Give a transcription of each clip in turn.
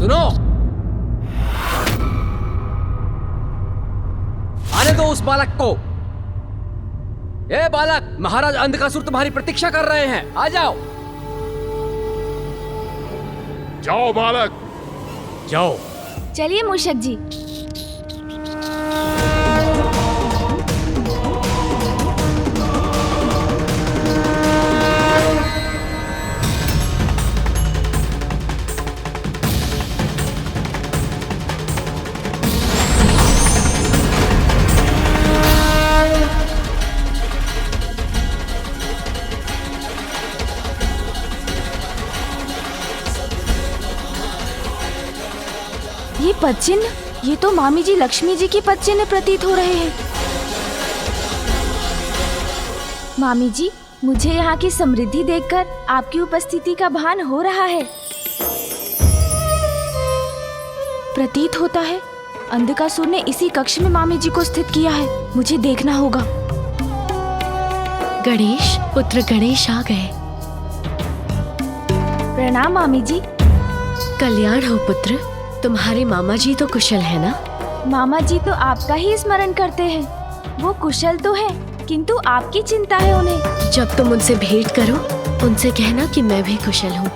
सुनो, आने दो उस बालक को। ए बालक, महाराज अंधकासुर तुम्हारी प्रतीक्षा कर रहे हैं, आ जाओ। जाओ बालक, जाओ। चलिए मूषक जी। ये पदचिन्ह, ये तो मामी जी लक्ष्मी जी की पदचिन्ह प्रतीत हो रहे हैं। मामी जी, मुझे यहाँ की समृद्धि देखकर आपकी उपस्थिति का भान हो रहा है। प्रतीत होता है अंधकासुर ने इसी कक्ष में मामी जी को स्थित किया है। मुझे देखना होगा। गणेश, पुत्र गणेश आ गए। प्रणाम मामी जी। कल्याण हो पुत्र। तुम्हारे मामा जी तो कुशल है ना? मामा जी तो आपका ही स्मरण करते हैं। वो कुशल तो है, किंतु आपकी चिंता है उन्हें। जब तुम उनसे भेंट करो, उनसे कहना कि मैं भी कुशल हूँ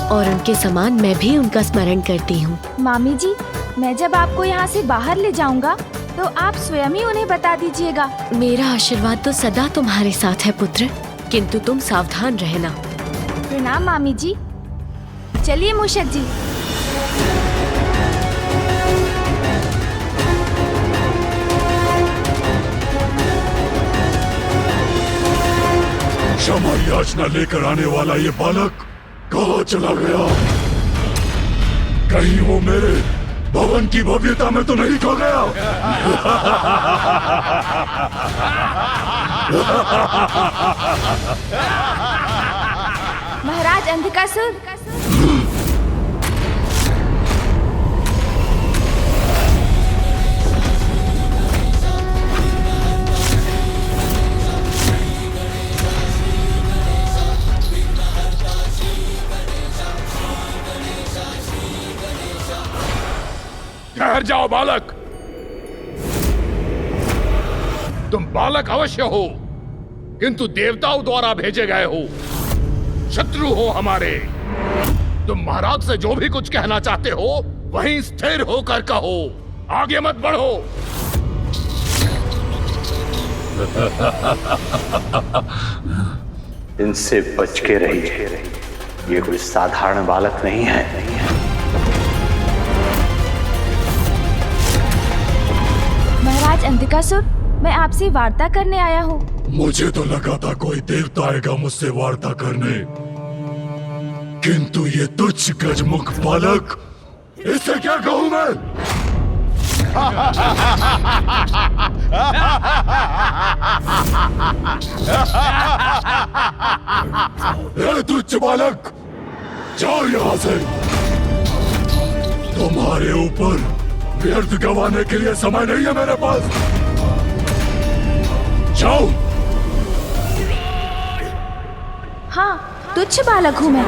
और उनके समान मैं भी उनका स्मरण करती हूँ। मामी जी, मैं जब आपको यहाँ से बाहर ले जाऊंगा तो आप स्वयं ही उन्हें बता दीजिएगा। मेरा आशीर्वाद तो सदा तुम्हारे साथ है पुत्र, किंतु तुम सावधान रहना। प्रणाम मामी जी। चलिए मूषक जी। क्षमा याचना लेकर आने वाला ये बालक कहाँ चला गया? कहीं वो मेरे भवन की भव्यता में तो नहीं खो गया? महाराज अंधकासुर, ठहर जाओ बालक। तुम बालक अवश्य हो, किंतु देवताओं द्वारा भेजे गए हो, शत्रु हो हमारे। तुम महाराज से जो भी कुछ कहना चाहते हो वहीं स्थिर होकर कहो, आगे मत बढ़ो। इनसे बच के रहिए, ये कोई साधारण बालक नहीं है। महाराज अंधकासुर, मैं आपसे वार्ता करने आया हूँ। मुझे तो लगा था कोई देवता आएगा मुझसे वार्ता करने, किंतु ये तुच्छ गजमुख बालक, इसे क्या कहूं मैं? ए तुच्छ बालक, जाओ यहाँ से। तुम्हारे ऊपर व्यर्थ गंवाने के लिए समय नहीं है मेरे पास। जाओ। हाँ, तुच्छ बालक हूँ मैं।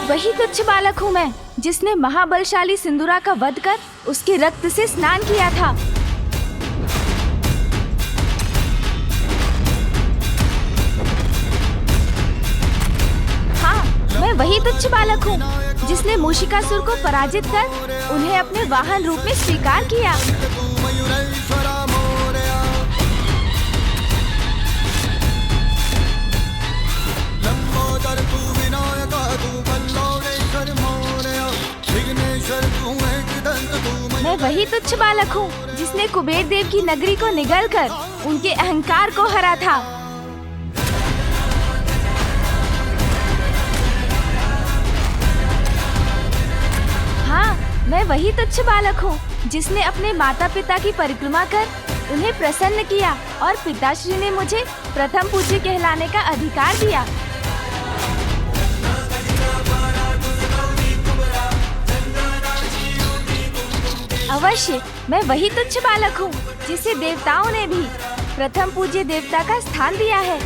वही तुच्छ बालक हूँ मैं, जिसने महाबलशाली सिंदूरा का वध कर उसके रक्त से स्नान किया था। मैं वही तुच्छ बालक हूँ, जिसने मूषिकासुर को पराजित कर उन्हें अपने वाहन रूप में स्वीकार किया। मैं वही तुच्छ बालक हूँ, जिसने कुबेर देव की नगरी को निगल कर उनके अहंकार को हरा था। मैं वही तुच्छ बालक हूँ, जिसने अपने माता पिता की परिक्रमा कर उन्हें प्रसन्न किया और पिताश्री ने मुझे प्रथम पूज्य कहलाने का अधिकार दिया। अवश्य मैं वही तुच्छ बालक हूँ, जिसे देवताओं ने भी प्रथम पूज्य देवता का स्थान दिया है।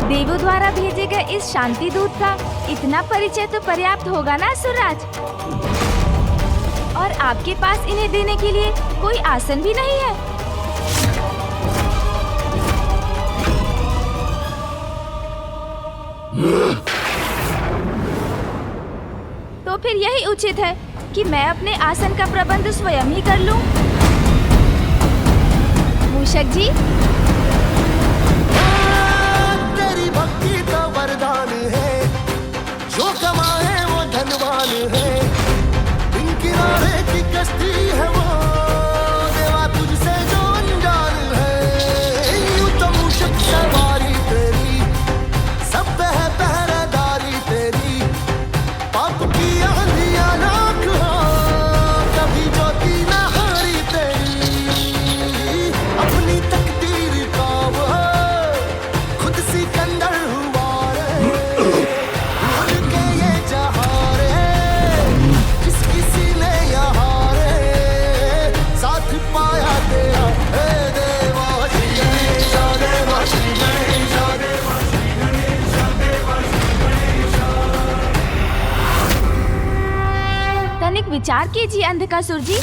देवों द्वारा भेजे गए इस शांति दूत का इतना परिचय तो पर्याप्त होगा ना असुरराज? और आपके पास इन्हें देने के लिए कोई आसन भी नहीं है। तो फिर यही उचित है कि मैं अपने आसन का प्रबंध स्वयं ही कर लूं। मूषक जी, तेरी भक्ति का वरदान है, जो कमाए वो धनवान है, इन किनारे की कश्ती है वो, देवा तुझसे जो अनजान है। यूं तो मूषक सवारी तेरी, सब पे है पहरेदारी तेरी, पाप की आंधियां लाख हो, कभी ज्योति न हारी तेरी, अपनी तकदीर का वो खुद सिकंदर हुआ रे, भूल के ये जहां रे, किस ने यहाँ रे, साथ पाया तेरा हे देवा श्री गणेश, देवा श्री गणेश, देवा श्री गणेश, देवा श्री गणेश। तनिक विचार कीजिए अंधकासुर जी,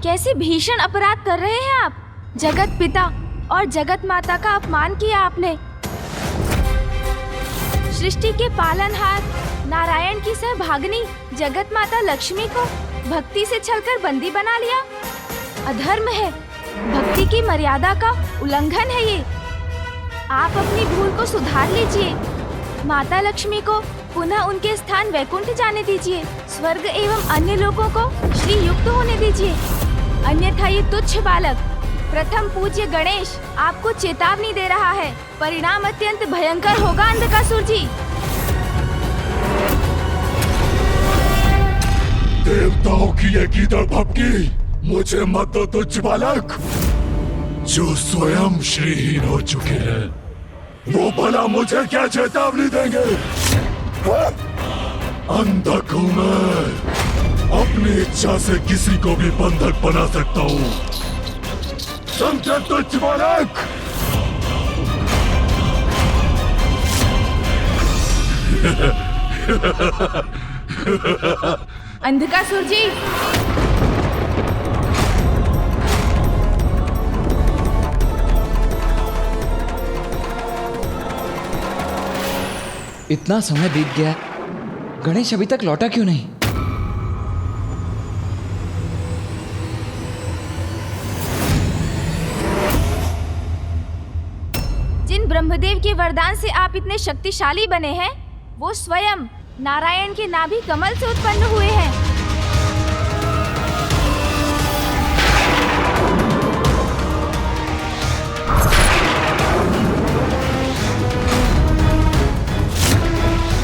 कैसे भीषण अपराध कर रहे हैं आप। जगत पिता और जगत माता का अपमान किया आपने। सृष्टि के पालनहार नारायण की सहभागिनी जगत माता लक्ष्मी को भक्ति से छलकर बंदी बना लिया। अधर्म है, भक्ति की मर्यादा का उल्लंघन है ये। आप अपनी भूल को सुधार लीजिए। माता लक्ष्मी को पुनः उनके स्थान वैकुंठ जाने दीजिए। स्वर्ग एवं अन्य लोगों को श्री युक्त होने दीजिए, अन्यथा ये तुच्छ बालक प्रथम पूज्य गणेश आपको चेतावनी दे रहा है। परिणाम अत्यंत भयंकर होगा अंधकासुर जी। देवताओं की ये गीदड़ भपकी मुझे मत दो तुच्छ बालक, जो स्वयं श्रीहीन हो चुके हैं, वो भला मुझे क्या चेतावनी देंगे? अंधक हूं मैं, अपनी इच्छा से किसी को भी बंधक बना सकता हूँ। समझे तुच्छ बालक? अंधकासुर जी, इतना समय बीत गया, गणेश अभी तक लौटा क्यों नहीं? जिन ब्रह्मदेव के वरदान से आप इतने शक्तिशाली बने हैं, वो स्वयं नारायण के नाभि कमल से उत्पन्न हुए हैं।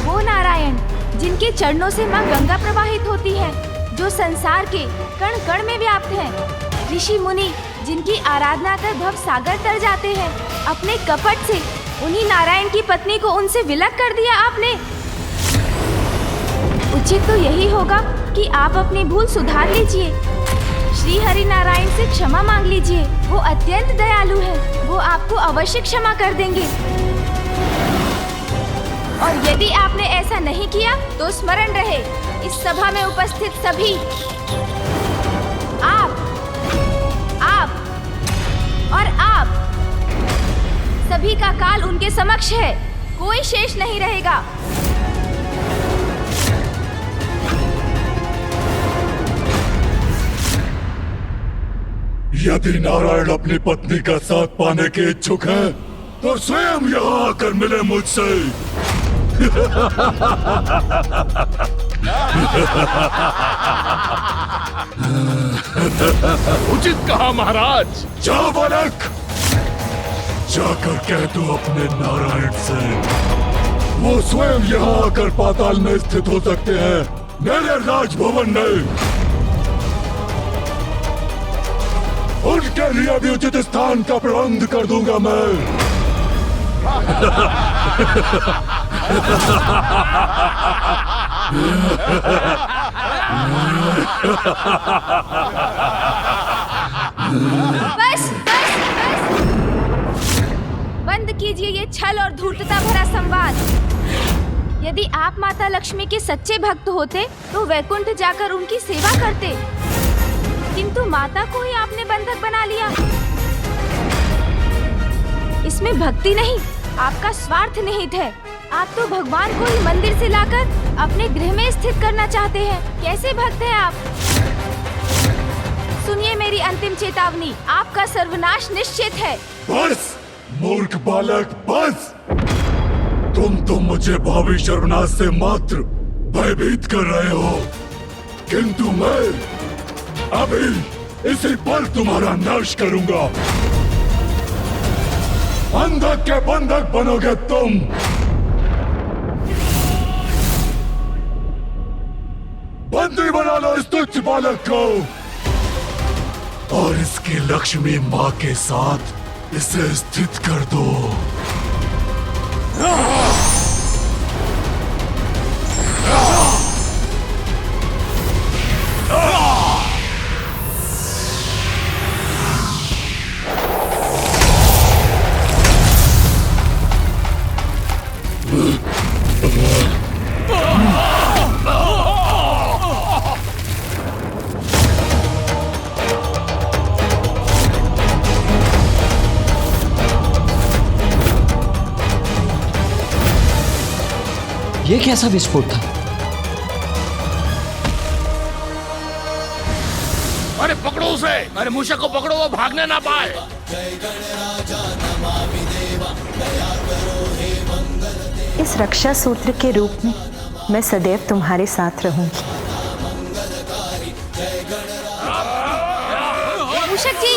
वो नारायण जिनके चरणों से मां गंगा प्रवाहित होती है, जो संसार के कण कण में व्याप्त है। ऋषि मुनि जिनकी आराधना कर भव सागर तर जाते हैं। अपने कपट से उन्हीं नारायण की पत्नी को उनसे विलग कर दिया आपने। उचित तो यही होगा कि आप अपनी भूल सुधार लीजिए। श्री हरि नारायण से क्षमा मांग लीजिए, वो अत्यंत दयालु है, वो आपको अवश्य क्षमा कर देंगे। और यदि आपने ऐसा नहीं किया तो स्मरण रहे, इस सभा में उपस्थित सभी, आप और आप सभी का काल उनके समक्ष है, कोई शेष नहीं रहेगा। यदि नारायण अपनी पत्नी का साथ पाने के इच्छुक है, तो स्वयं यहाँ आकर मिले मुझसे। उचित कहा महाराज। जाओ बालक, जाकर कह दो अपने नारायण से, वो स्वयं यहाँ आकर पाताल में स्थित हो सकते हैं, मेरे राजभवन में। उनके लिए भी उचित स्थान का प्रबंध कर दूंगा मैं। बस बस बस, बंद कीजिए ये छल और धूर्तता भरा संवाद। यदि आप माता लक्ष्मी के सच्चे भक्त होते तो वैकुंठ जाकर उनकी सेवा करते, किंतु माता को ही आपने बंधक बना लिया। इसमें भक्ति नहीं, आपका स्वार्थ निहित है। आप तो भगवान को ही मंदिर से लाकर अपने गृह में स्थित करना चाहते हैं। कैसे भक्त हैं आप? सुनिए मेरी अंतिम चेतावनी, आपका सर्वनाश निश्चित है। बस मूर्ख बालक, बस। तुम तो मुझे भावी सर्वनाश से मात्र भयभीत कर रहे हो, किंतु मैं अभी इसी पल तुम्हारा नाश करूंगा। बंधक के बंधक बनोगे तुम। बंदी बना लो इस तुच्छ बालक को और इसकी लक्ष्मी माँ के साथ इसे स्थित कर दो। ये कैसा विस्फोट था? अरे पकड़ो उसे, अरे मूषक को पकड़ो, वो भागने ना पाए। इस रक्षा सूत्र के रूप में मैं सदैव तुम्हारे साथ रहूंगी। मूषक जी,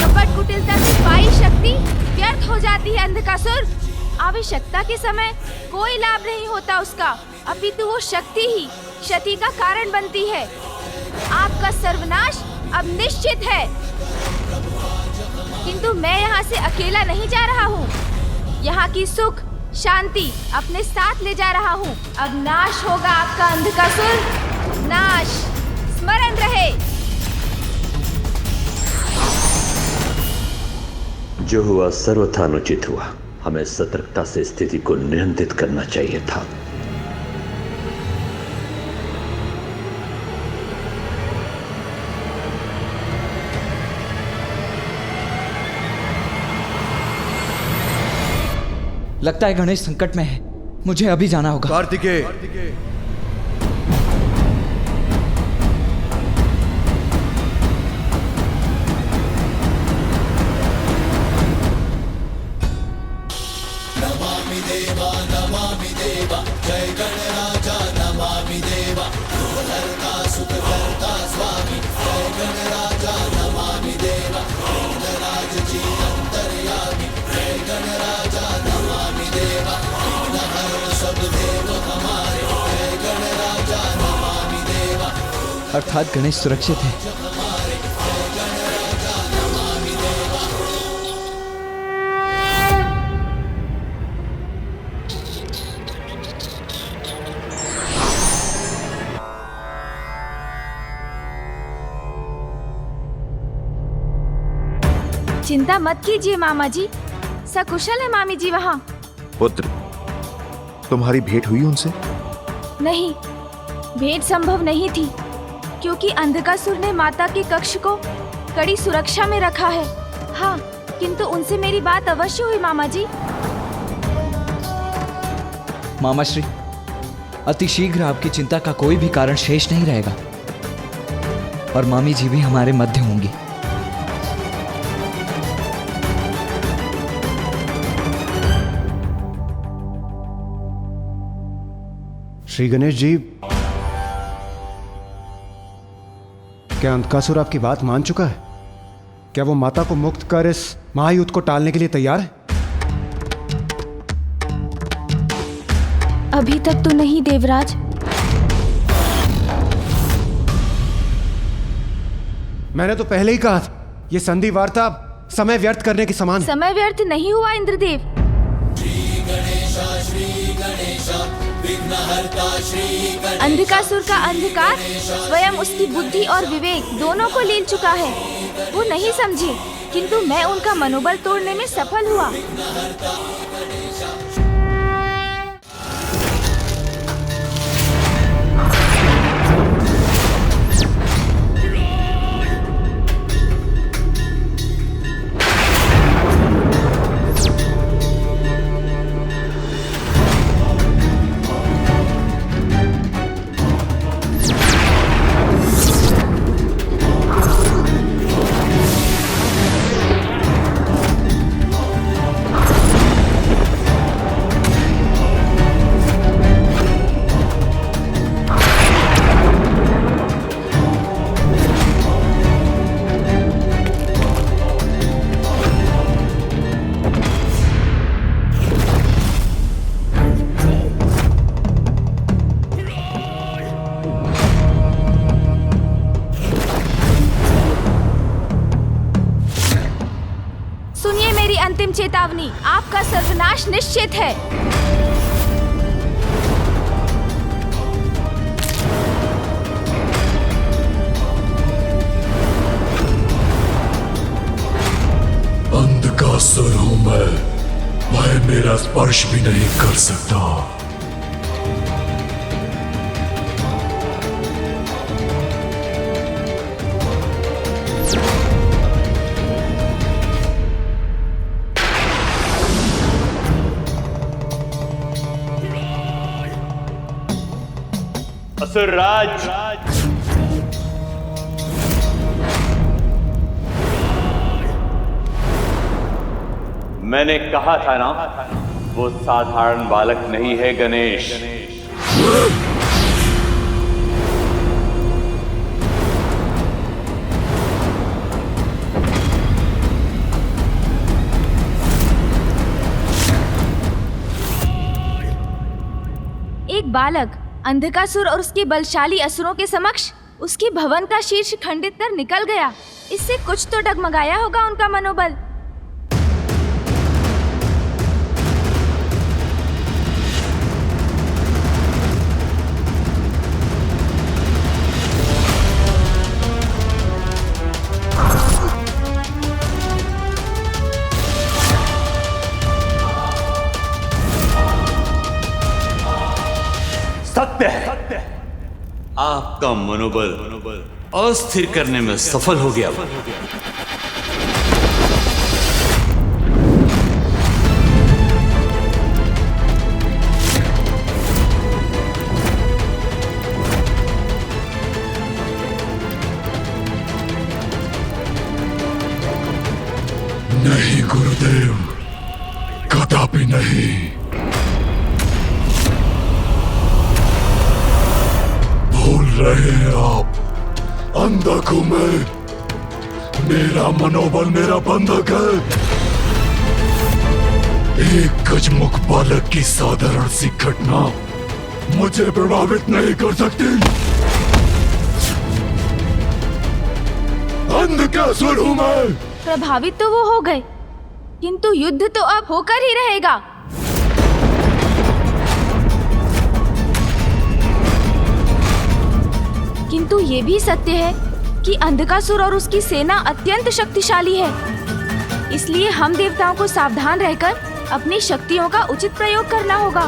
कपट कुटिलता से पाई शक्ति व्यर्थ हो जाती है अंधकासुर। आवश्यकता के समय कोई लाभ नहीं होता उसका, अपितु वो शक्ति ही क्षति का कारण बनती है। आपका सर्वनाश अब निश्चित है, किंतु मैं यहाँ से अकेला नहीं जा रहा हूँ। यहाँ की सुख शांति अपने साथ ले जा रहा हूँ। अब नाश होगा आपका अंधकासुर, नाश। स्मरण रहे। जो हुआ सर्वथा अनुचित हुआ। हमें सतर्कता से स्थिति को नियंत्रित करना चाहिए था। लगता है गणेश संकट में है, मुझे अभी जाना होगा। कार्तिकेय, अर्थात गणेश सुरक्षित है। चिंता मत कीजिए मामा जी, सकुशल है मामी जी वहाँ। पुत्र, तुम्हारी भेंट हुई उनसे? नहीं, भेंट संभव नहीं थी, क्योंकि अंधकासुर ने माता के कक्ष को कड़ी सुरक्षा में रखा है। हाँ, किंतु उनसे मेरी बात अवश्य हुई मामा जी। मामा श्री, अति शीघ्र आपकी चिंता का कोई भी कारण शेष नहीं रहेगा और मामी जी भी हमारे मध्य होंगी। श्री गणेश जी, क्या अंधकासुर आपकी बात मान चुका है? क्या वो माता को मुक्त कर इस महायुद्ध को टालने के लिए तैयार है? अभी तक तो नहीं देवराज। मैंने तो पहले ही कहा था, ये संधि वार्ता समय व्यर्थ करने के समान है। समय व्यर्थ नहीं हुआ इंद्रदेव। अंधकासुर का अंधकार स्वयं उसकी बुद्धि और विवेक दोनों को लील चुका है। वो नहीं समझे, किंतु मैं उनका मनोबल तोड़ने में सफल हुआ। अंतिम चेतावनी, आपका सर्वनाश निश्चित है। अंधकासुर हूं मैं, वह मेरा स्पर्श भी नहीं कर सकता। असुरराज, मैंने कहा था ना, वो साधारण बालक नहीं है गणेश। एक बालक अंधकासुर और उसके बलशाली असुरों के समक्ष उसकी भवन का शीर्ष खंडित कर निकल गया। इससे कुछ तो डगमगाया होगा उनका मनोबल। सत्य है, आपका मनोबल अस्थिर करने में सफल हो गया। नहीं गुरुदेव, कदापि नहीं। भूल रहे हैं आप, अंधक हूं मैं। मेरा मनोबल मेरा बंधक है। एक गजमुख बालक की साधारण सी घटना मुझे प्रभावित नहीं कर सकती। अंधकासुर हूं मैं। प्रभावित तो वो हो गए, किंतु युद्ध तो अब होकर ही रहेगा। किंतु ये भी सत्य है कि अंधकासुर और उसकी सेना अत्यंत शक्तिशाली है। इसलिए हम देवताओं को सावधान रहकर अपनी शक्तियों का उचित प्रयोग करना होगा।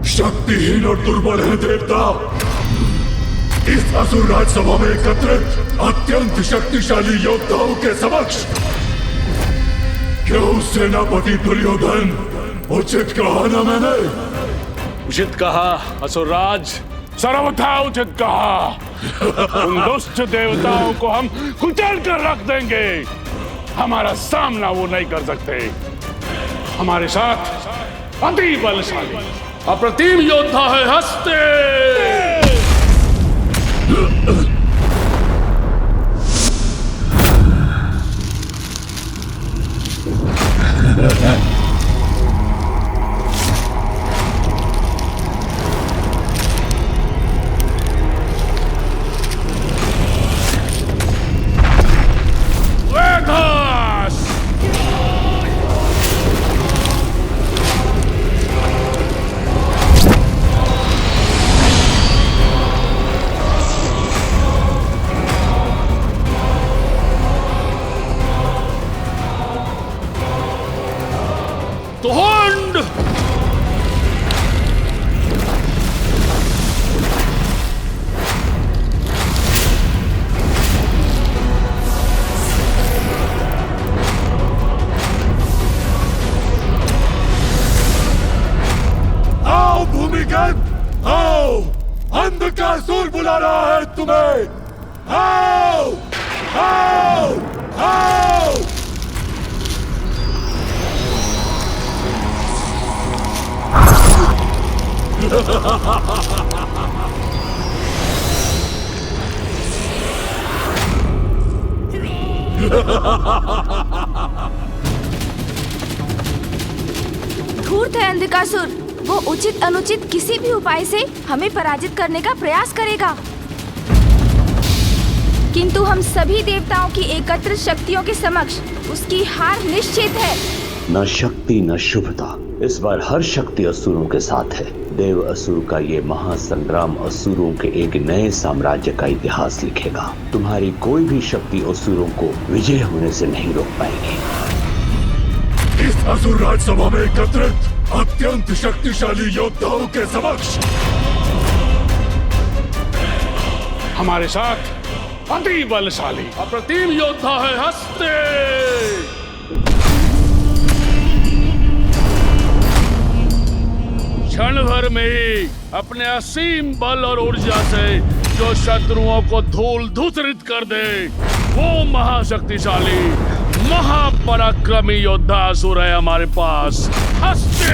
शक्तिहीन और दुर्बल है देवता। इस असुर राजसभा में एकत्रित अत्यंत शक्तिशाली योद्धाओं के समक्ष क्यों सेनापति दुर्योधन, उचित कहा ना मैंने? उचित कहा असुरराज, सर्वथा उचित कहा। उन दुष्ट देवताओं को हम कुचल कर रख देंगे। हमारा सामना वो नहीं कर सकते। हमारे साथ अति बलशाली अप्रतिम योद्धा है हस्ते। अंधकासुर बुला रहा है तुम्हें। आओ आओ आओ। धूर्त है अंधकासुर, वो उचित अनुचित किसी भी उपाय से हमें पराजित करने का प्रयास करेगा। किंतु हम सभी देवताओं की एकत्र शक्तियों के समक्ष उसकी हार निश्चित है। न शक्ति न शुभता, इस बार हर शक्ति असुरों के साथ है। देव असुर का ये महासंग्राम असुरों के एक नए साम्राज्य का इतिहास लिखेगा। तुम्हारी कोई भी शक्ति असुरों को विजय होने से नहीं रोक पाएगी। इस असुर राजसभा में एकत्रित अत्यंत शक्तिशाली योद्धाओं के समक्ष हमारे साथ अति बलशाली अप्रतिम योद्धा है हस्ते। क्षण भर में ही अपने असीम बल और ऊर्जा से जो शत्रुओं को धूल धूसरित कर दे, वो महाशक्तिशाली महापराक्रमी योद्धा असुर है हमारे पास, हस्ते।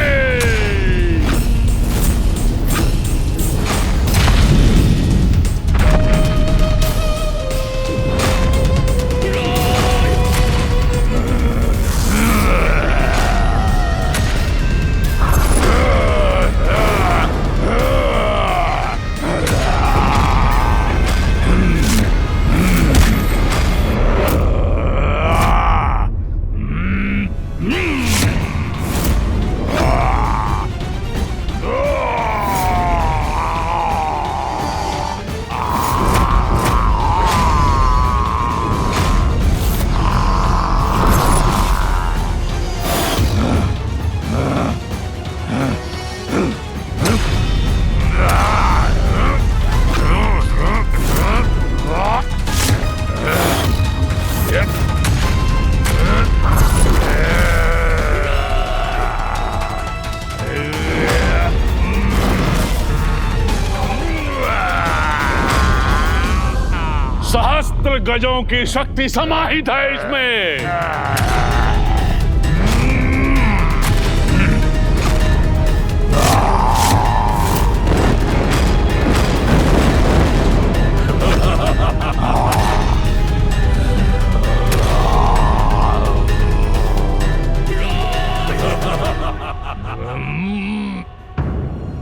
सहस्त्र गजों की शक्ति समाहित है इसमें।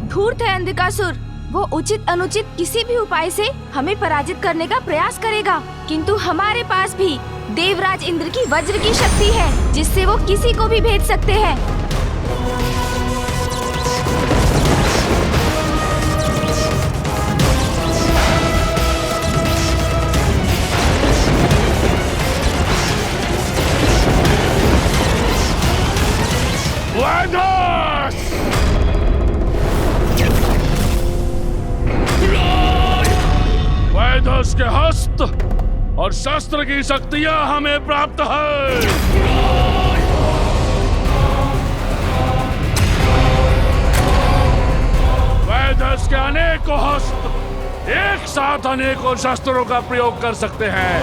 धूर्त है अंधकासुर, वो उचित अनुचित किसी भी उपाय से हमें पराजित करने का प्रयास करेगा। किंतु हमारे पास भी देवराज इंद्र की वज्र की शक्ति है, जिससे वो किसी को भी भेद सकते हैं। वैदस के हस्त और शस्त्र की शक्तियां हमें प्राप्त है। वैदस के अनेकों हस्त एक साथ अनेकों शस्त्रों का प्रयोग कर सकते हैं।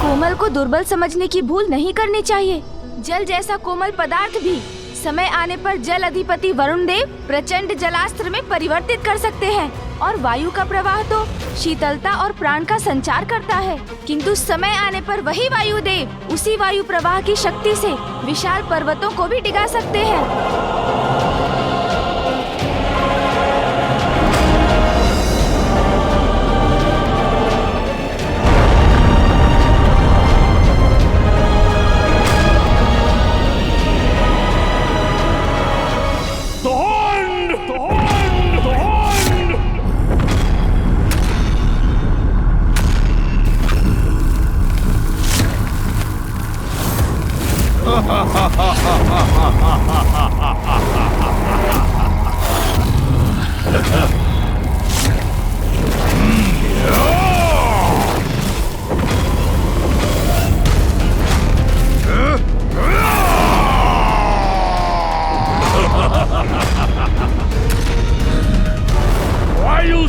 कोमल को दुर्बल समझने की भूल नहीं करनी चाहिए। जल जैसा कोमल पदार्थ भी समय आने पर जल अधिपति वरुण देव प्रचंड जलास्त्र में परिवर्तित कर सकते हैं, और वायु का प्रवाह तो शीतलता और प्राण का संचार करता है। किंतु समय आने पर वही वायु देव उसी वायु प्रवाह की शक्ति से विशाल पर्वतों को भी डिगा सकते हैं।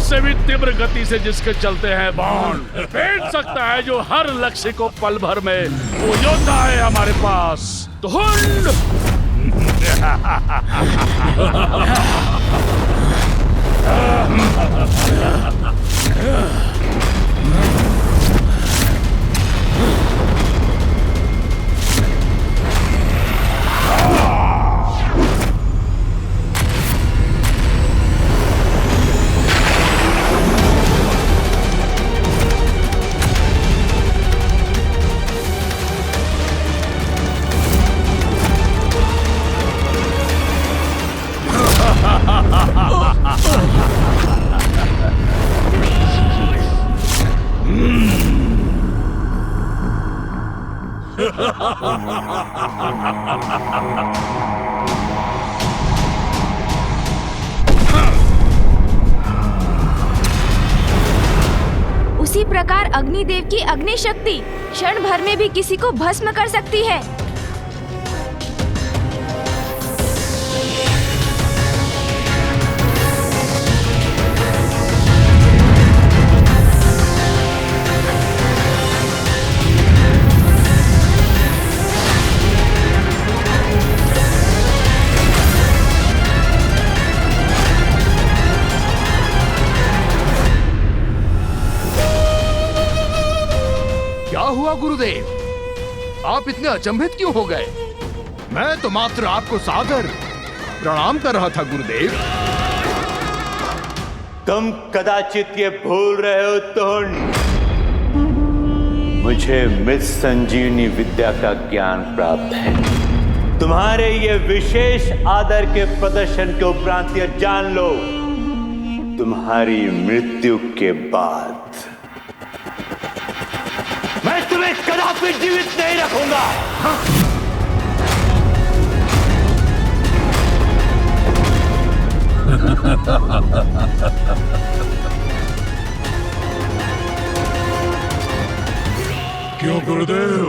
उससे भी तीव्र गति से जिसके चलते हैं बाण, फेंक सकता है जो हर लक्ष्य को पल भर में। वो योद्धा है हमारे पास, धुंध। उसी प्रकार अग्निदेव की अग्नि शक्ति क्षण भर में भी किसी को भस्म कर सकती है। क्या हुआ गुरुदेव? आप इतने अचंभित क्यों हो गए? मैं तो मात्र आपको सादर प्रणाम कर रहा था गुरुदेव। तुम कदाचित ये भूल रहे हो धुंध, मुझे मृत संजीवनी विद्या का ज्ञान प्राप्त है। तुम्हारे ये विशेष आदर के प्रदर्शन के उपरांत ये जान लो, तुम्हारी मृत्यु के बाद मैं तुम्हें कदापि जीवित नहीं रखूंगा। क्यों गुरुदेव,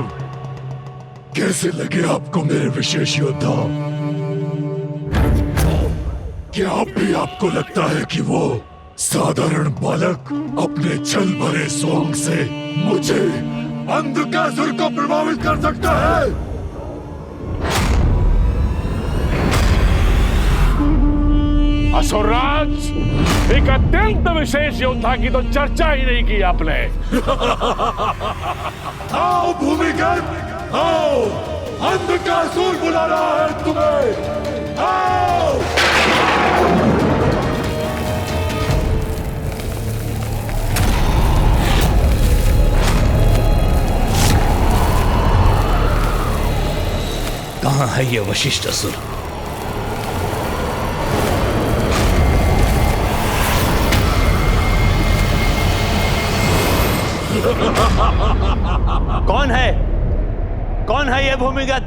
कैसे लगे आपको मेरे विशेष योद्धा? क्या अब भी आपको लगता है कि वो साधारण बालक अपने छल भरे सोंग से मुझे अंधकासुर को प्रभावित कर सकता है? असुरराज, एक अत्यंत विशेष योद्धा की तो चर्चा ही नहीं की आपने। आओ भूमिगत, आओ, अंधकासुर बुला रहा है तुम्हें, आओ। कहाँ है ये वशिष्ठ असुर? कौन है? कौन है ये भूमिगत?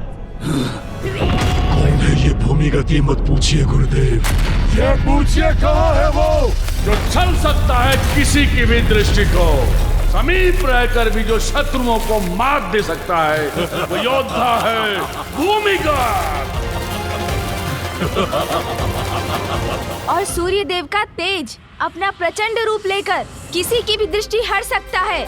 कौन है ये भूमिगत? ये मत पूछिए गुरुदेव, ये पूछिए कहाँ है वो जो छल सकता है किसी की भी दृष्टि को, समीप रहकर भी जो शत्रुओं को मात दे सकता है, वो योद्धा है भूमिगत। और सूर्य देव का तेज अपना प्रचंड रूप लेकर किसी की भी दृष्टि हट सकता है।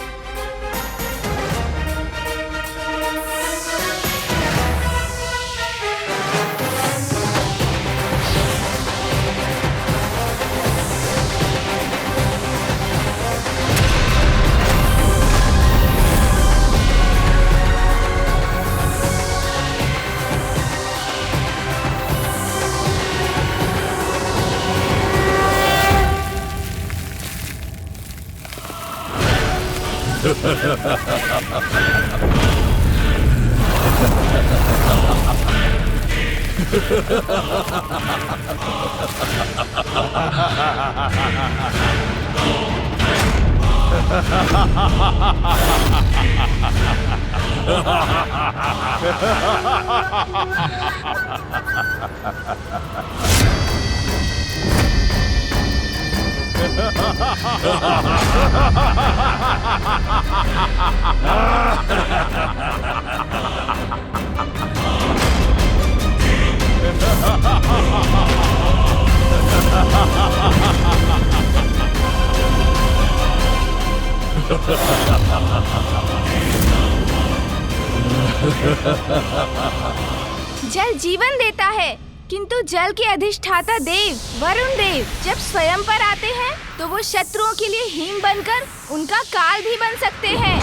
जल जीवन देता है, किंतु जल के अधिष्ठाता देव वरुण देव जब स्वयं पर आते हैं तो वो शत्रुओं के लिए हिम बनकर उनका काल भी बन सकते हैं।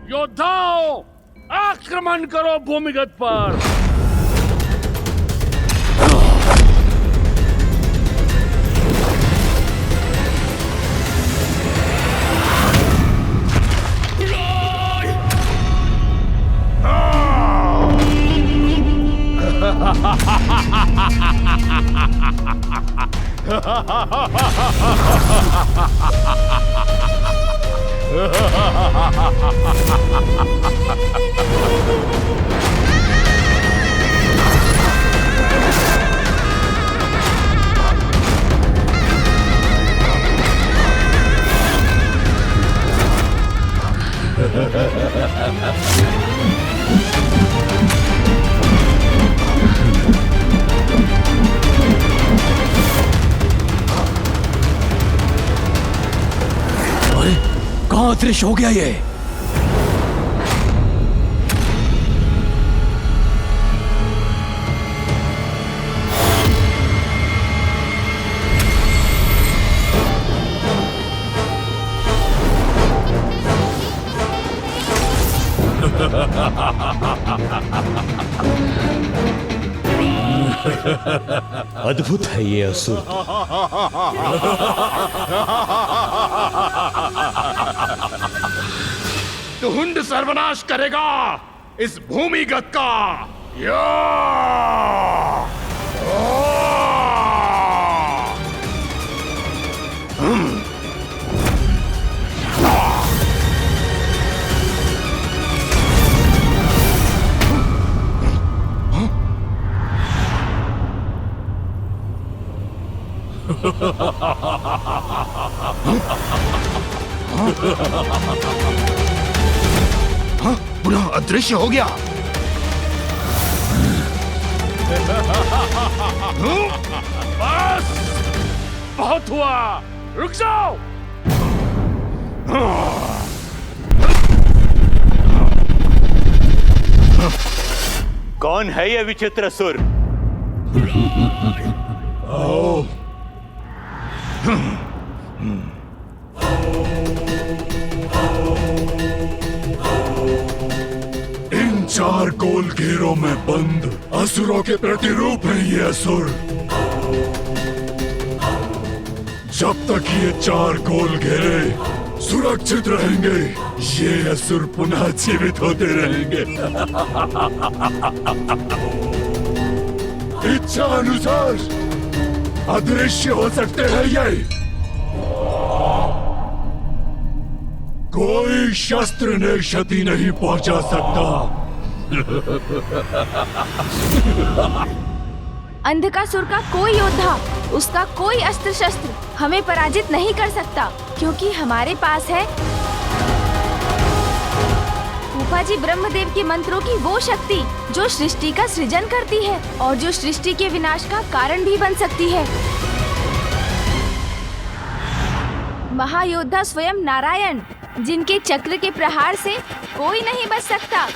योद्धाओं, आक्रमण करो भूमिगत पर। कहाँ अदृश्य हो गया ये? अद्भुत है ये असुर। धुंध सर्वनाश करेगा इस भूमिगत का। या! पुनः अदृश्य हो गया। बस बहुत हुआ, रुक जाओ। कौन है ये विचित्र असुर? आओ। इन चार गोल घेरों में बंद असुरों के प्रतिरूप है ये असुर। जब तक ये चार गोल घेरे सुरक्षित रहेंगे, ये असुर पुनः जीवित होते रहेंगे। इच्छा अनुसार अदृश्य हो सकते हैं ये। कोई शस्त्र ने क्षति नहीं पहुंचा सकता। अंधकासुर का कोई योद्धा, उसका कोई अस्त्र शस्त्र हमें पराजित नहीं कर सकता, क्योंकि हमारे पास है फूफाजी ब्रह्मदेव के मंत्रों की वो शक्ति जो सृष्टि का सृजन करती है और जो सृष्टि के विनाश का कारण भी बन सकती है। महायोद्धा स्वयं नारायण, जिनके चक्र के प्रहार से कोई नहीं बच सकता,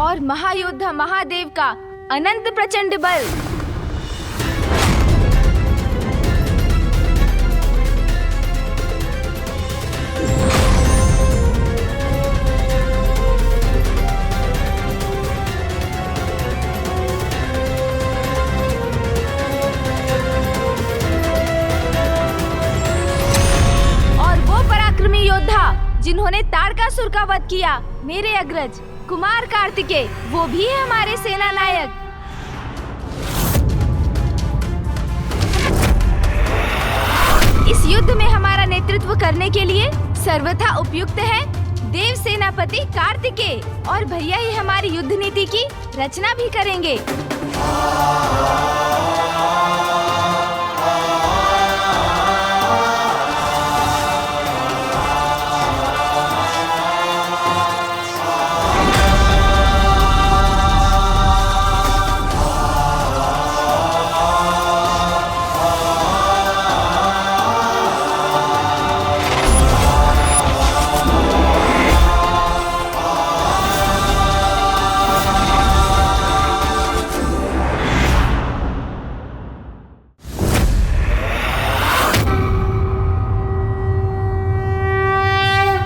और महायोद्धा महादेव का अनंत प्रचंड बल। जिन्होंने तारकासुर का वध किया, मेरे अग्रज कुमार कार्तिकेय, वो भी है हमारे सेना नायक। इस युद्ध में हमारा नेतृत्व करने के लिए सर्वथा उपयुक्त है देव सेनापति कार्तिकेय और भैया ही हमारी युद्ध नीति की रचना भी करेंगे।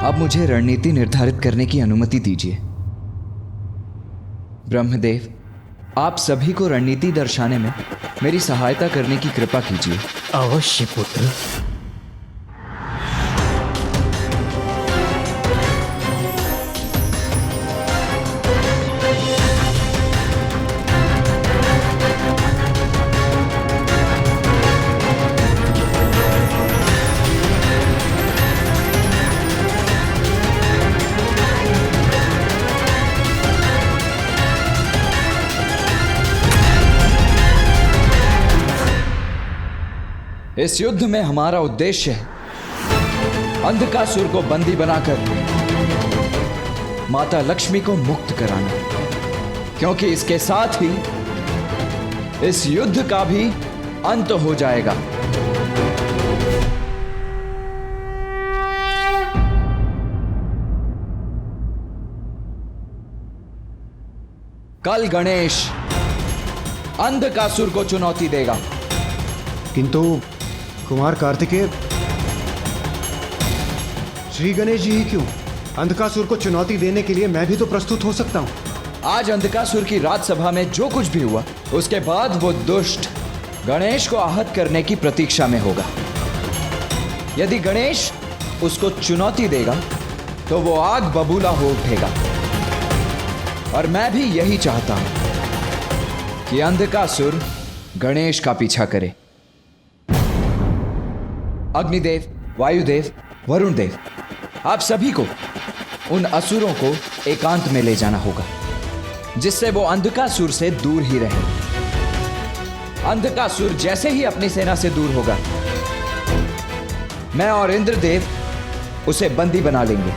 अब मुझे रणनीति निर्धारित करने की अनुमति दीजिए। ब्रह्मदेव, आप सभी को रणनीति दर्शाने में मेरी सहायता करने की कृपा कीजिए। अवश्य पुत्र। इस युद्ध में हमारा उद्देश्य है अंधकासुर को बंदी बनाकर माता लक्ष्मी को मुक्त कराना, क्योंकि इसके साथ ही इस युद्ध का भी अंत हो जाएगा। कल गणेश अंधकासुर को चुनौती देगा। किंतु कुमार कार्तिकेय, श्री गणेश जी ही क्यों? अंधकासुर को चुनौती देने के लिए मैं भी तो प्रस्तुत हो सकता हूं। आज अंधकासुर की राजसभा में जो कुछ भी हुआ, उसके बाद वो दुष्ट गणेश को आहत करने की प्रतीक्षा में होगा। यदि गणेश उसको चुनौती देगा तो वो आग बबूला हो उठेगा। और मैं भी यही चाहता हूं कि अंधकासुर गणेश का पीछा करे। अग्निदेव, वायुदेव, वरुण देव, आप सभी को उन असुरों को एकांत में ले जाना होगा, जिससे वो अंधकासुर से दूर ही रहे। अंधकासुर जैसे ही अपनी सेना से दूर होगा, मैं और इंद्रदेव उसे बंदी बना लेंगे।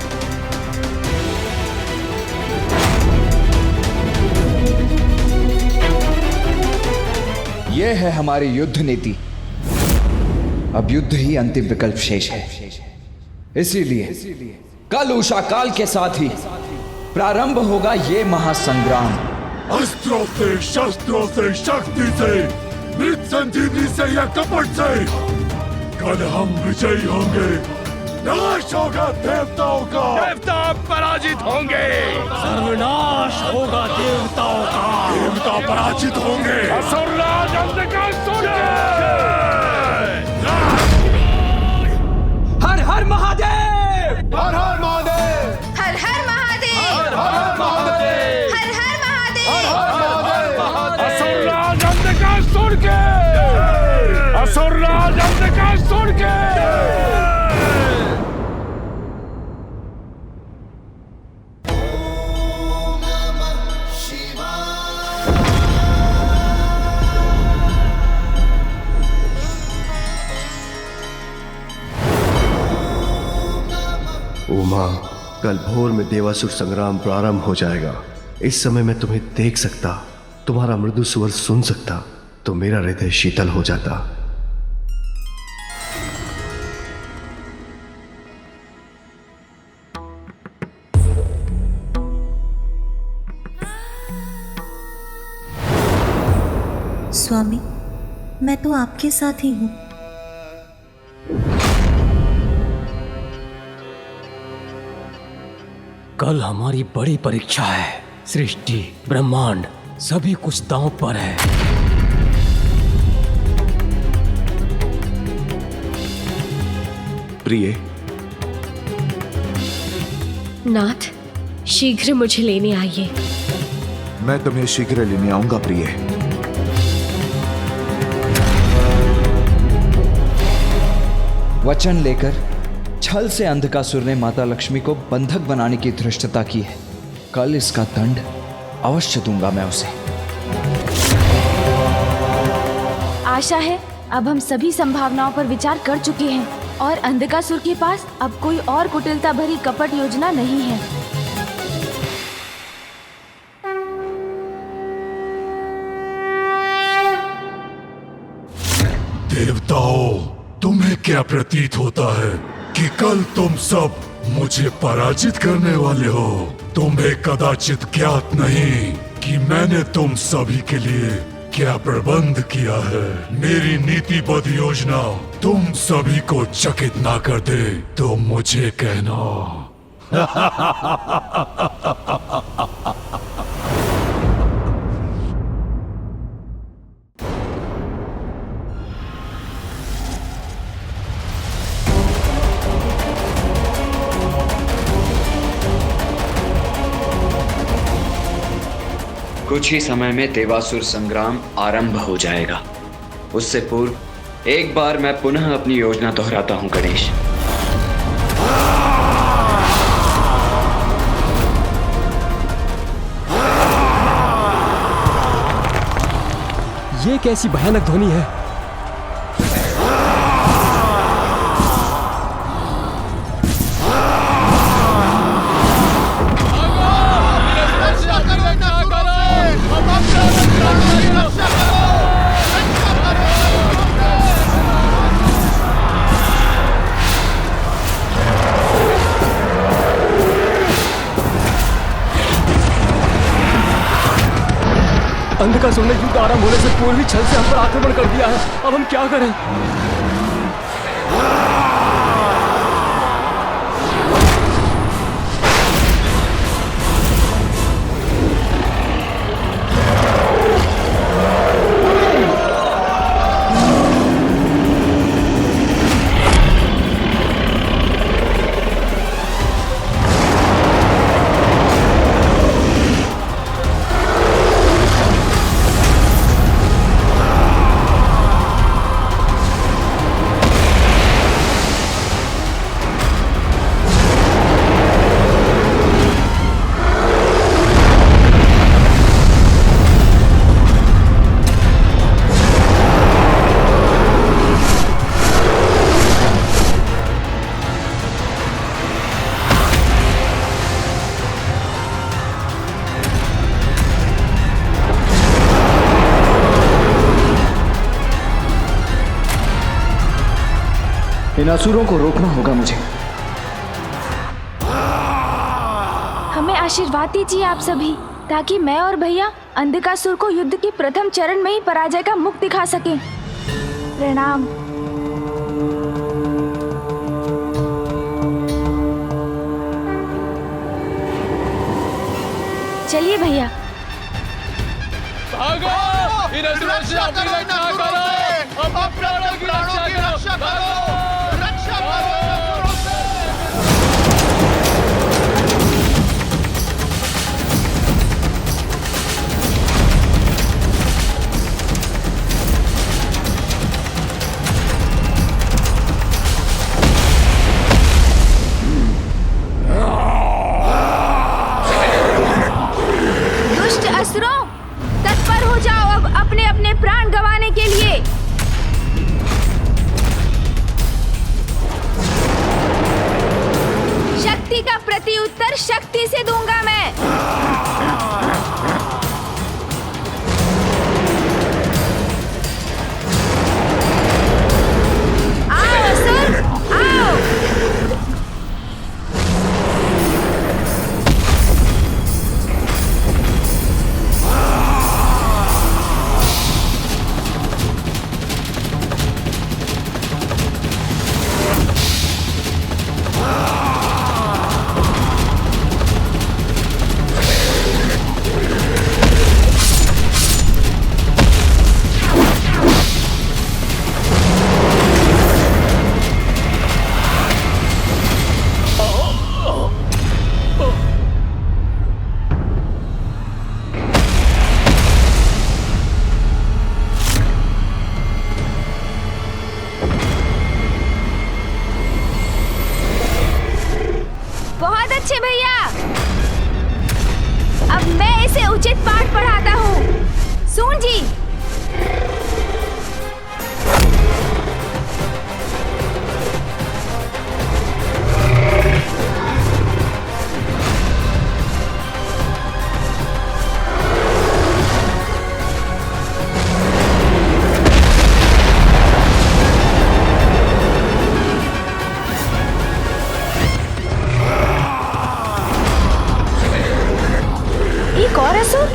यह है हमारी युद्ध नीति। अब युद्ध ही अंतिम विकल्प शेष है। इसीलिए कल उषा काल के साथ ही प्रारंभ होगा ये महासंग्राम। अस्त्रों से, शस्त्रों से, शक्ति से, मृत संजीवनी से या कपट से कल हम विजयी होंगे। नाश होगा देवताओं का। देवता पराजित होंगे। सर्वनाश होगा देवताओं का। देवता पराजित होंगे। असुरराज अंधकासुर। हर हर महादेव, हर हर महादेव, हर हर महादेव, हर हर महादेव, हर हर महादेव। असुरराज अंधकासुर के। असुरराज अंधकासुर के। उमा, कल भोर में देवासुर संग्राम प्रारंभ हो जाएगा। इस समय मैं तुम्हें देख सकता, तुम्हारा मृदु स्वर सुन सकता, तो मेरा हृदय शीतल हो जाता। स्वामी, मैं तो आपके साथ ही हूं। कल हमारी बड़ी परीक्षा है। सृष्टि, ब्रह्मांड, सभी कुछ दांव पर है। प्रिय, नाथ, शीघ्र मुझे लेने आइए। मैं तुम्हें शीघ्र लेने आऊंगा प्रिय। वचन लेकर छल से अंधकासुर ने माता लक्ष्मी को बंधक बनाने की धृष्टता की है। कल इसका दंड अवश्य दूंगा मैं उसे। आशा है अब हम सभी संभावनाओं पर विचार कर चुके हैं और अंधकासुर के पास अब कोई और कुटिलता भरी कपट योजना नहीं है। देवताओं, तुम्हें क्या प्रतीत होता है कि कल तुम सब मुझे पराजित करने वाले हो? तुम्हें कदाचित ज्ञात नहीं कि मैंने तुम सभी के लिए क्या प्रबंध किया है। मेरी नीतिबद्ध योजना तुम सभी को चकित ना कर दे तो मुझे कहना। कुछ ही समय में देवासुर संग्राम आरंभ हो जाएगा। उससे पूर्व एक बार मैं पुनः अपनी योजना दोहराता हूं गणेश। ये कैसी भयानक ध्वनि है? अंधकासुर ने युद्ध आरंभ होने से पूर्व ही छल से हम पर आक्रमण कर दिया है। अब हम क्या करें? इन असुरों को रोकना होगा मुझे। हमें आशीर्वाद दीजिए आप सभी, ताकि मैं और भैया अंधकासुर को युद्ध के प्रथम चरण में ही पराजय का मुख दिखा सकें। प्रणाम। चलिए भैया। इन असुरों से अपनी रक्षा करो, अपने प्राणों की रक्षा करो। दुष्ट असुरों, तत्पर हो जाओ अब अपने अपने प्राण गंवाने के लिए। शक्ति का प्रति उत्तर शक्ति से दूंगा मैं। आओ असुर, आओ। उसे उचित पाठ पढ़ाता हूँ। सुन जी। एक और असुर?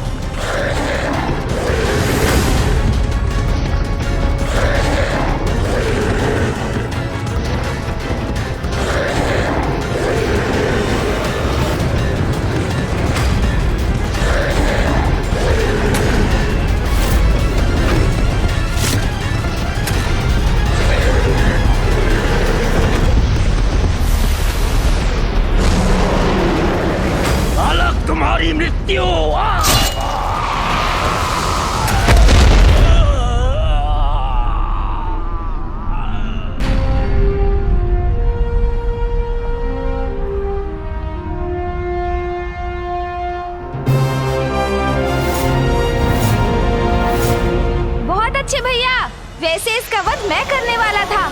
बालक तुम्हारी मृत्यु। बहुत अच्छे भैया, वैसे इसका वध मैं करने वाला था।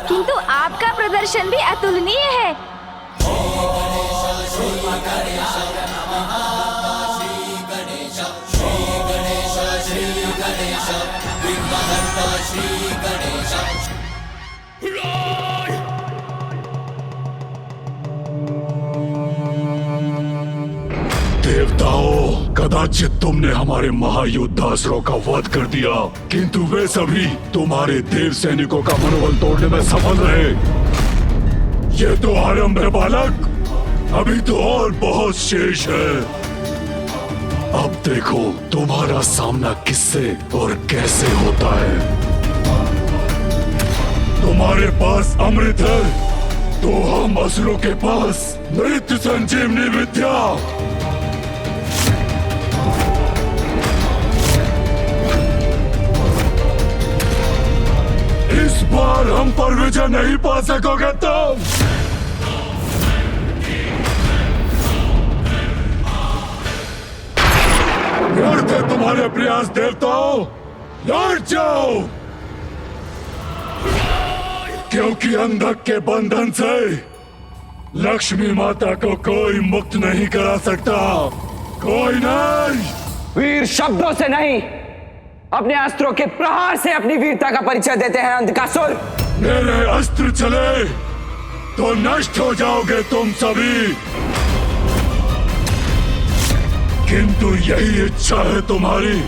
किंतु आपका प्रदर्शन भी अतुलनीय है। देवताओं, कदाचित तुमने हमारे महायोद्धासुरों का वध कर दिया, किंतु वे सभी तुम्हारे देव सैनिकों का मनोबल तोड़ने में सफल रहे। ये तो आरंभ है बालक, अभी तो और बहुत शेष है। अब देखो तुम्हारा सामना किससे और कैसे होता है। तुम्हारे पास अमृत है, तो हम असुरों के पास मृत्यु संजीवनी विद्या। इस बार हम पर विजय नहीं पा सकोगे तुम। व्यर्थ है तुम्हारे प्रयास देवताओं, लौट जाओ, क्योंकि अंधक के बंधन से लक्ष्मी माता को कोई मुक्त नहीं करा सकता, कोई नहीं। वीर शब्दों से नहीं, अपने अस्त्रों के प्रहार से अपनी वीरता का परिचय देते हैं अंधकासुर। मेरे अस्त्र चले तो नष्ट हो जाओगे तुम सभी, किंतु यही इच्छा है तुम्हारी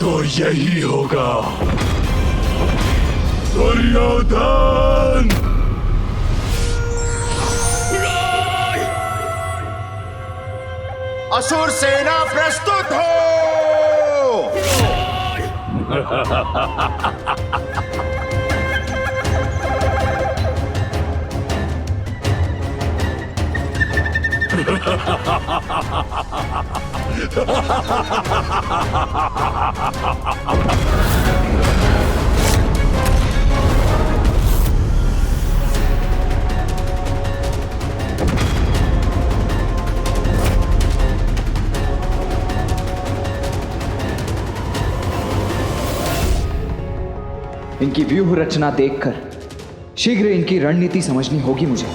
तो यही होगा। दुर्योधन! असुर सेना प्रस्तुत हो। इनकी व्यूह रचना देखकर शीघ्र इनकी रणनीति समझनी होगी मुझे।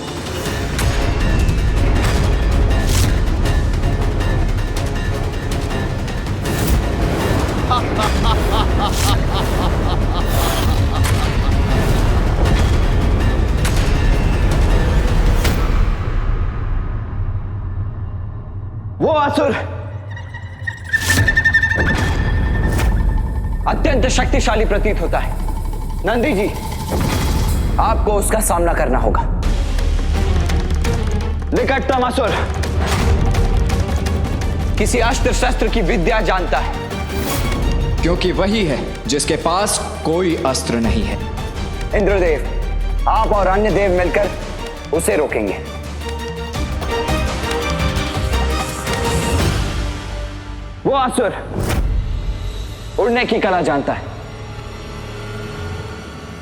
वो असुर अत्यंत शक्तिशाली प्रतीत होता है। नंदी जी, आपको उसका सामना करना होगा। निकटतम असुर किसी अस्त्र शस्त्र की विद्या जानता है, क्योंकि वही है जिसके पास कोई अस्त्र नहीं है। इंद्रदेव, आप और अन्य देव मिलकर उसे रोकेंगे। वो असुर उड़ने की कला जानता है।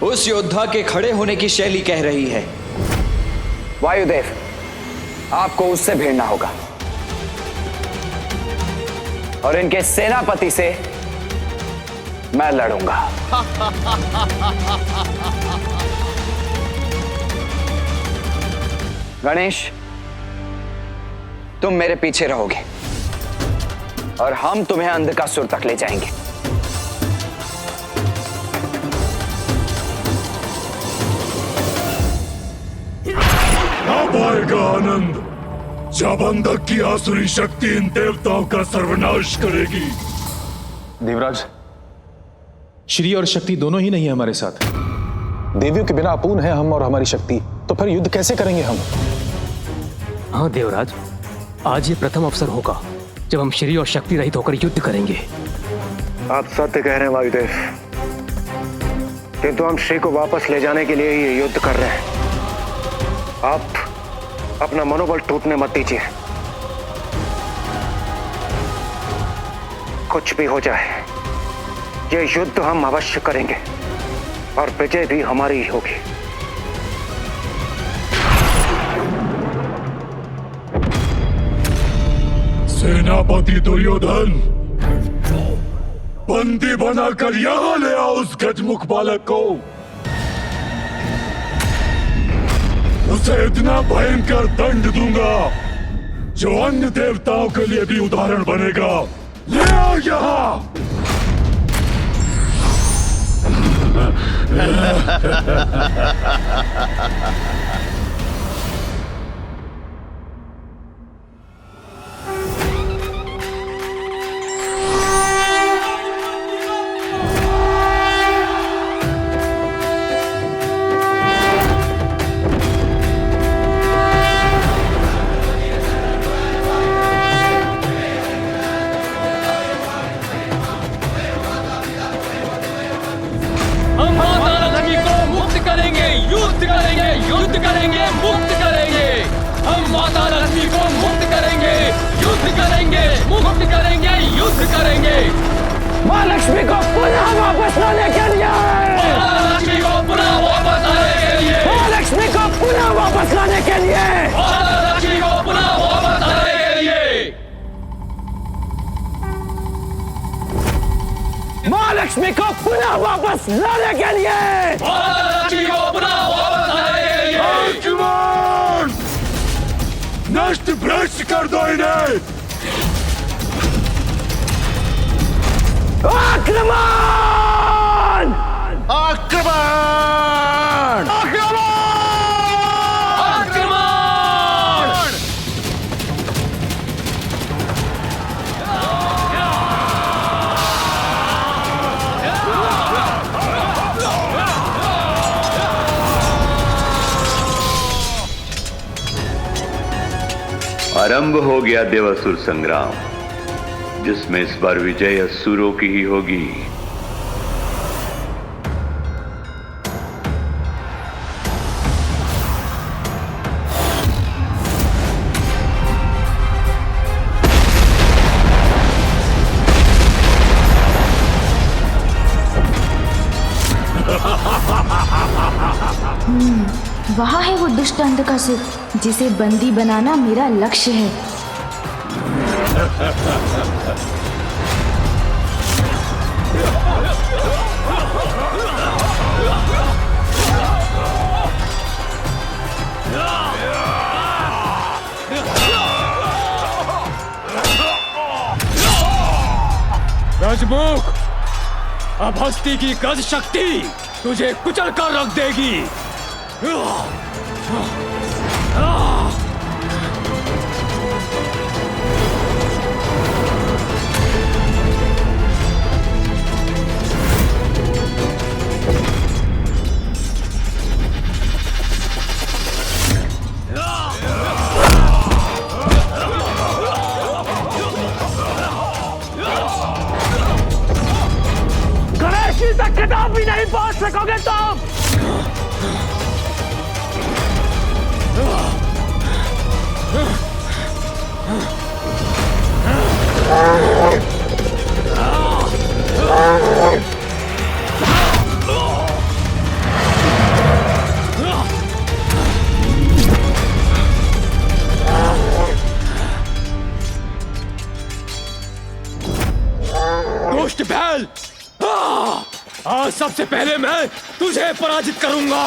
उस योद्धा के खड़े होने की शैली कह रही है वायुदेव, आपको उससे भिड़ना होगा और इनके सेनापति से मैं लड़ूंगा। गणेश, तुम मेरे पीछे रहोगे और हम तुम्हें अंधकासुर तक ले जाएंगे। अब आएगा आनंद जब अंधक की आसुरी शक्ति इन देवताओं का सर्वनाश करेगी। देवराज, श्री और शक्ति दोनों ही नहीं है हमारे साथ। देवियों के बिना अपूर्ण है हम और हमारी शक्ति, तो फिर युद्ध कैसे करेंगे हम? हाँ देवराज, आज ये प्रथम अवसर होगा जब हम श्री और शक्ति रहित होकर युद्ध करेंगे। आप सत्य कह रहे हैं वायुदेव, किंतु हम श्री को वापस ले जाने के लिए ही ये युद्ध कर रहे हैं। आप अपना मनोबल टूटने मत दीजिए। कुछ भी हो जाए, ये युद्ध हम अवश्य करेंगे और विजय भी हमारी ही होगी। सेनापति दुर्योधन, बंदी बनाकर यहां ले आओ उस गजमुख बालक को। उसे इतना भयंकर दंड दूंगा जो अन्य देवताओं के लिए भी उदाहरण बनेगा। ले आओ यहां। मां लक्ष्मी को पुनः वापस लाने के लिए, मां लक्ष्मी को पुनः वापस लाने के लिए, मां लक्ष्मी को पुनः वापस लाने के लिए, मां लक्ष्मी को पुनः वापस लाने के लिए, मां लक्ष्मी को पुनः वापस लाने के लिए, मां लक्ष्मी को पुनः वापस लाने के लिए। नष्ट भ्रष्ट कर दो इन्हें। आक्रमण! आक्रमण! आक्रमण! आक्रमण! आरंभ हो गया देवासुर संग्राम, जिसमें इस बार विजय असुरों की ही होगी। वहाँ है वो दुष्ट अंधकासुर जिसे बंदी बनाना मेरा लक्ष्य है। राजमुख, अब हस्ती की गज शक्ति तुझे कुचल कर रख देगी। गणेश जी तक खिताब भी नहीं पहुंच सकोगे तुम। आज सबसे पहले मैं तुझे पराजित करूंगा।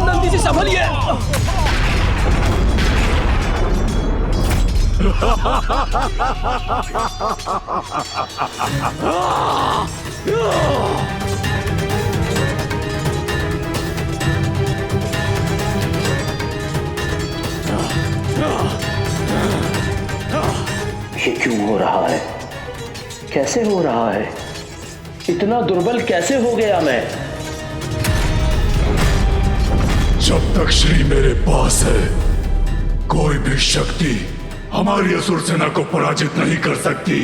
नंदी जी संभलिए। ये क्यों हो रहा है? कैसे हो रहा है? इतना दुर्बल कैसे हो गया मैं? जब तक श्री मेरे पास है, कोई भी शक्ति हमारी असुर सेना को पराजित नहीं कर सकती।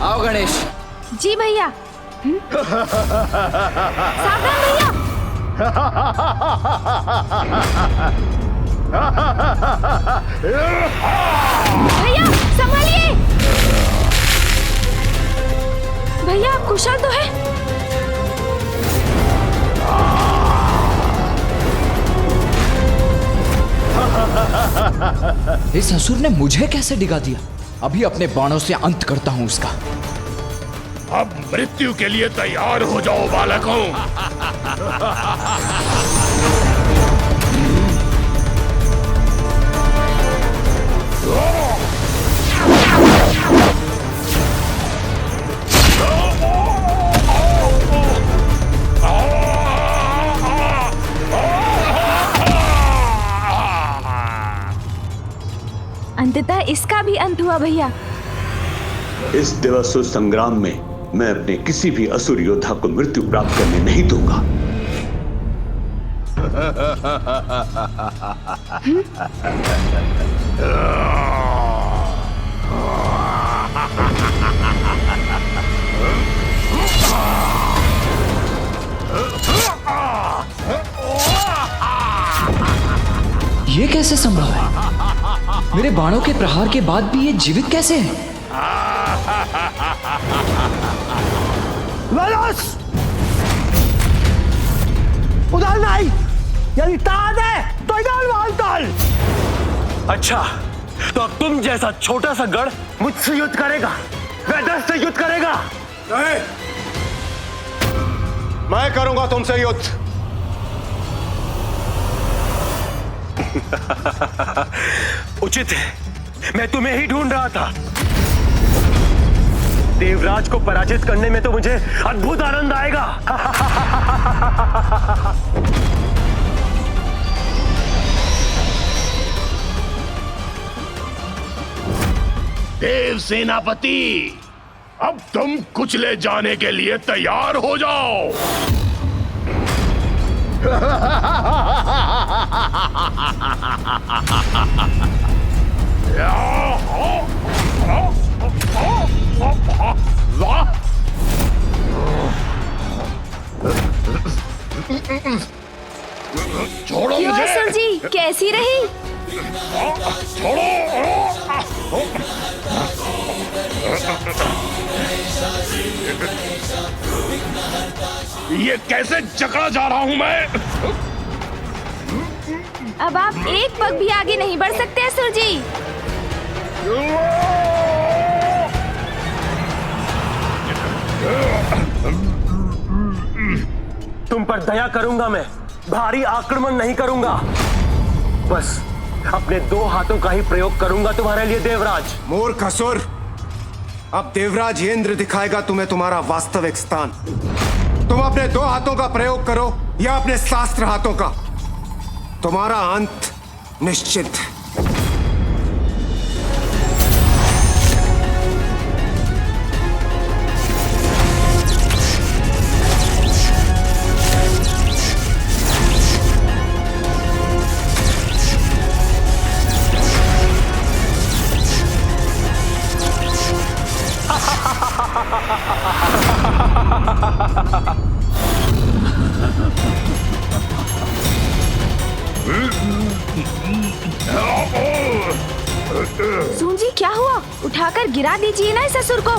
आओ गणेश। जी भैया। सावधान भैया। भैया संभालिए। भैया आप कुशल तो है? इस असुर ने मुझे कैसे डिगा दिया? अभी अपने बाणों से अंत करता हूं उसका। अब मृत्यु के लिए तैयार हो जाओ बालकों। अंततः इसका भी अंत हुआ भैया। इस देवासुर संग्राम में मैं अपने किसी भी असुर योद्धा को मृत्यु प्राप्त करने नहीं दूंगा। ये कैसे संभव है? मेरे बाणों के प्रहार के बाद भी ये जीवित कैसे है? उदाल नहीं, यदि ताकत है तो इधर वाल ताल। अच्छा, तो अब तुम जैसा छोटा सा गढ़ मुझसे युद्ध करेगा? वेदस से युद्ध करेगा? नहीं, मैं करूंगा तुमसे युद्ध। उचित है, मैं तुम्हें ही ढूंढ रहा था। देवराज को पराजित करने में तो मुझे अद्भुत आनंद आएगा। देव सेनापति, अब तुम कुचले जाने के लिए तैयार हो जाओ। छोड़ो क्यों मुझे। असुर जी, कैसी रही? छोड़ो। ये कैसे जकड़ा जा रहा हूं मैं? अब आप एक पग भी आगे नहीं बढ़ सकते असुर जी। तुम पर दया करूंगा मैं, भारी आक्रमण नहीं करूंगा। बस अपने 2 हाथों का ही प्रयोग करूंगा तुम्हारे लिए देवराज। मूर्ख असुर, अब देवराज इंद्र दिखाएगा तुम्हें तुम्हारा वास्तविक स्थान। तुम अपने 2 हाथों का प्रयोग करो या अपने शास्त्र हाथों का, तुम्हारा अंत निश्चित है। सूंजी क्या हुआ? उठाकर गिरा दीजिए ना इस असुर को।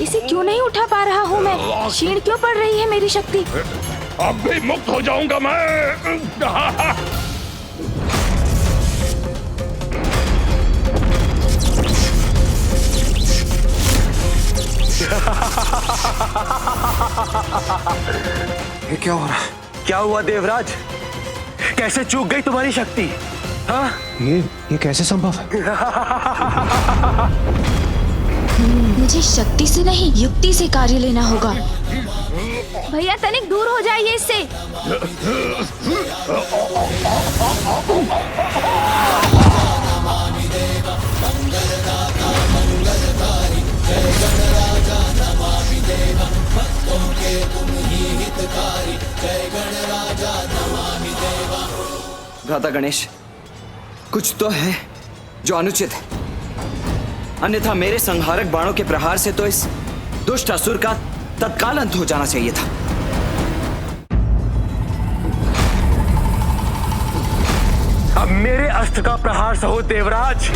इसे क्यों नहीं उठा पा रहा हूँ मैं? क्षीण क्यों पड़ रही है मेरी शक्ति? अब भी मुक्त हो जाऊंगा मैं। ये क्या हो रहा है? क्या हुआ देवराज? कैसे चूक गई तुम्हारी शक्ति? हाँ? ये कैसे संभव है? मुझे शक्ति से नहीं, युक्ति से कार्य लेना होगा। भैया तनिक दूर हो जाइए इससे। भ्राता गणेश, कुछ तो है जो अनुचित है, अन्यथा मेरे संहारक बाणों के प्रहार से तो इस दुष्ट असुर का तत्काल अंत हो जाना चाहिए था। अब मेरे अस्त्र का प्रहार सहो देवराज।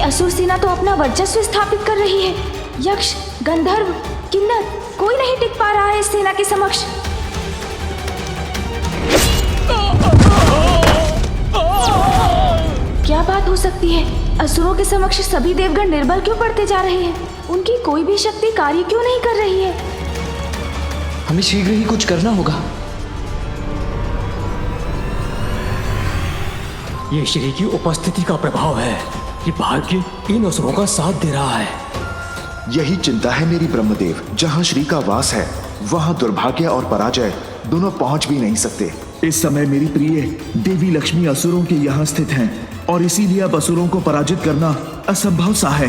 असुर सेना तो अपना वर्चस्व स्थापित कर रही है। यक्ष, गंधर्व, किन्नर, कोई नहीं टिक पा रहा है इस सेना के समक्ष। क्या बात हो सकती है? असुरों के समक्ष सभी देवगण निर्बल क्यों पड़ते जा रहे हैं? उनकी कोई भी शक्ति कार्य क्यों नहीं कर रही है? हमें शीघ्र ही कुछ करना होगा। ये श्री की उपस्थिति का प्रभाव है कि भाग्य इन असुरों का साथ दे रहा है। यही चिंता है मेरी ब्रह्मदेव। जहाँ श्री का वास है वहाँ दुर्भाग्य और पराजय दोनों पहुँच भी नहीं सकते। इस समय मेरी प्रिय देवी लक्ष्मी असुरों के यहाँ स्थित हैं और इसीलिए अब असुरों को पराजित करना असंभव सा है।